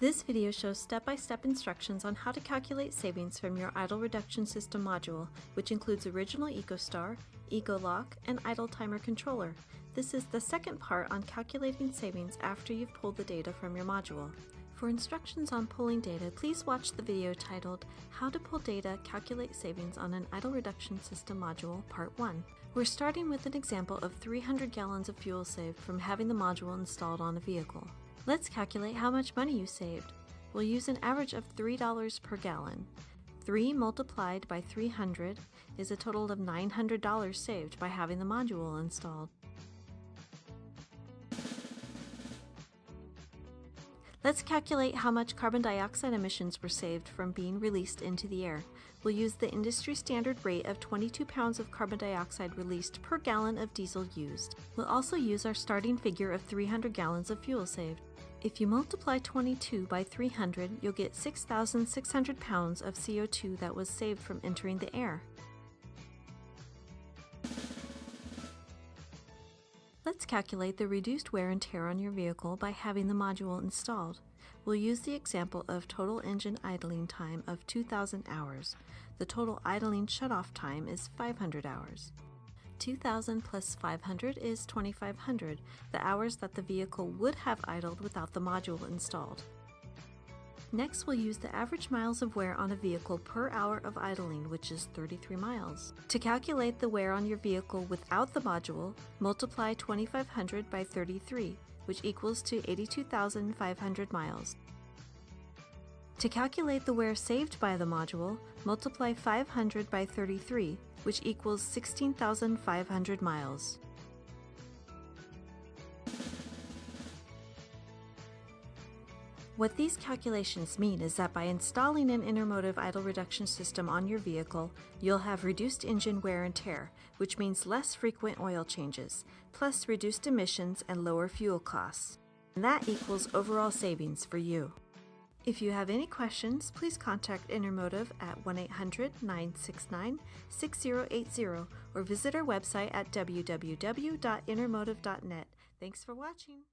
This video shows step-by-step instructions on how to calculate savings from your idle reduction system module, which includes original EcoStar, EcoLock, and idle timer controller. This is the second part on calculating savings after you've pulled the data from your module. For instructions on pulling data, please watch the video titled How to Pull Data, Calculate Savings on an Idle Reduction System Module, Part 1. We're starting with an example of 300 gallons of fuel saved from having the module installed on a vehicle. Let's calculate how much money you saved. We'll use an average of $3 per gallon. 3 multiplied by 300 is a total of $900 saved by having the module installed. Let's calculate how much carbon dioxide emissions were saved from being released into the air. We'll use the industry standard rate of 22 pounds of carbon dioxide released per gallon of diesel used. We'll also use our starting figure of 300 gallons of fuel saved. If you multiply 22 by 300, you'll get 6,600 pounds of CO2 that was saved from entering the air. Let's calculate the reduced wear and tear on your vehicle by having the module installed. We'll use the example of total engine idling time of 2,000 hours. The total idling shutoff time is 500 hours. 2,000 plus 500 is 2,500, the hours that the vehicle would have idled without the module installed. Next, we'll use the average miles of wear on a vehicle per hour of idling, which is 33 miles. To calculate the wear on your vehicle without the module, multiply 2,500 by 33, which equals to 82,500 miles. To calculate the wear saved by the module, multiply 500 by 33, which equals 16,500 miles. What these calculations mean is that by installing an intermotive idle reduction system on your vehicle, you'll have reduced engine wear and tear, which means less frequent oil changes, plus reduced emissions and lower fuel costs. And that equals overall savings for you. If you have any questions, please contact Intermotive at 1-800-969-6080 or visit our website at www.intermotive.net. Thanks for watching.